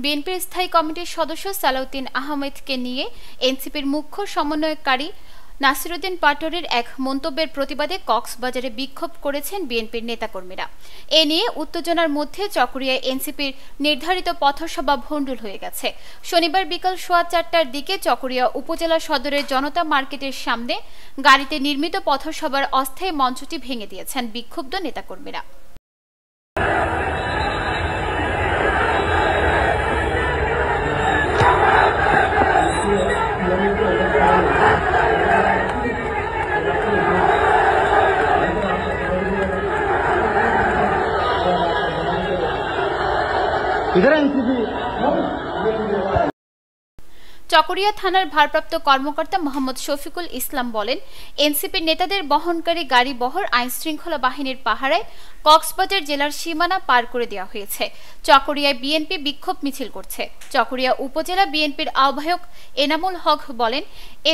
বিএনপির স্থায়ী কমিটির সদস্য সালাউদ্দিন আহমেদকে নিয়ে এনসিপির মুখ্য সমন্বয়কারী নাসিরউদ্দিন পাটোয়ারির এক মন্তব্যের প্রতিবাদে কক্সবাজারে বিক্ষোভ করেছেন বিএনপির নেতাকর্মীরা। এ নিয়ে উত্তেজনার মধ্যে চকরিয়ায় এনসিপির নির্ধারিত পথসভা ভণ্ডুল হয়ে গেছে। শনিবার বিকাল 4:15টার দিকে চকরিয়া উপজেলা সদরের জনতা মার্কেটের সামনে গাড়িতে নির্মিত পথসভার অস্থায়ী মঞ্চটি ভেঙে দিয়েছেন বিক্ষুব্ধ নেতাকর্মীরা। চকরিয়া থানার ভারপ্রাপ্ত কর্মকর্তা মোহাম্মদ শফিকুল ইসলাম বলেন, এনসিপির নেতাদের বহনকারী গাড়ি বহর আইনশৃঙ্খলা বাহিনীর পাহারায় কক্সবাজার জেলার সীমানা পার করে দেওয়া হয়েছে। চকরিয়ায় বিএনপি বিক্ষোভ মিছিল করছে। চকরিয়া উপজেলা বিএনপির আহ্বায়ক এনামুল হক বলেন,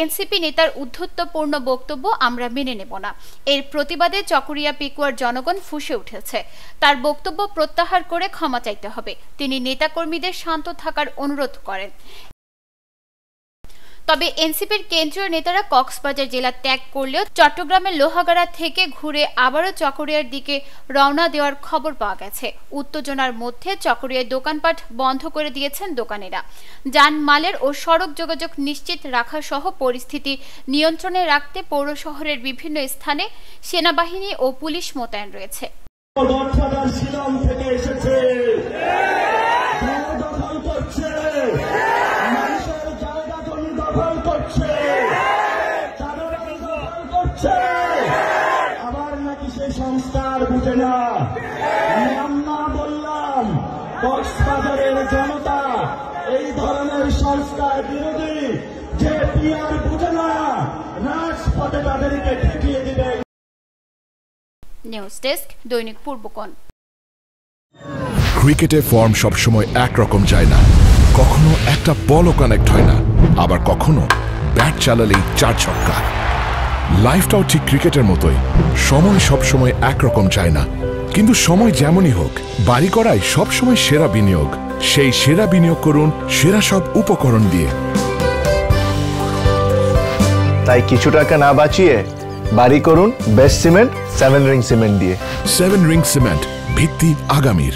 এনসিপি নেতার উদ্ধত্তপূর্ণ বক্তব্য আমরা মেনে নেব না। এর প্রতিবাদে চকরিয়া পেকুয়ার জনগণ ফুঁসে উঠেছে। তার বক্তব্য প্রত্যাহার করে ক্ষমা চাইতে হবে। তিনি নেতাকর্মীদের শান্ত থাকার অনুরোধ করেন। তবে এনসিপির কেন্দ্রীয় নেতারা কক্সবাজার জেলা ত্যাগ করলেও চট্টগ্রামের লোহাগাড়া থেকে ঘুরে আবারও চকরিয়ার দিকে রওনা দেওয়ার খবর পাওয়া গেছে। উত্তেজনার মধ্যে চকরিয়ায় দোকানপাট বন্ধ করে দিয়েছেন দোকানিরা। যানমালের ও সড়ক যোগাযোগ নিশ্চিত রাখা সহ পরিস্থিতি নিয়ন্ত্রণে রাখতে পৌর শহরের বিভিন্ন স্থানে সেনাবাহিনী ও পুলিশ মোতায়েন রয়েছে। আবার নাকি সেই সংস্কার বুঝে না। আমরা বললাম কক্সবাজারের জনতা এই ধরনের সংস্কার বিরোধী যে পিয়ার বুঝে না, রাজপথে তাদেরকে ঠেকিয়ে দিবে। নিউজ ডেস্ক, দৈনিক পূর্বকোণ। ক্রিকেটে ফর্ম সবসময় একরকম যায় না। কখনো একটা বলও কানেক্ট হয় না, আবার কখনো ব্যাট চালালেই 4 ছক্কা। লাইফটাও ঠিক ক্রিকেটের মতোই, সময় সবসময় একরকম যায় না। কিন্তু সময় যেমনই হোক, বাড়ি করাই সবসময় সেরা বিনিয়োগ। সেই সেরা বিনিয়োগ করুন সেরা সব উপকরণ দিয়ে। তাই কিছু টাকা না বাঁচিয়ে বাড়ি করুন বেস্ট সিমেন্ট 7 রিং সিমেন্ট দিয়ে। 7 রিং সিমেন্ট, ভিত্তি আগামীর।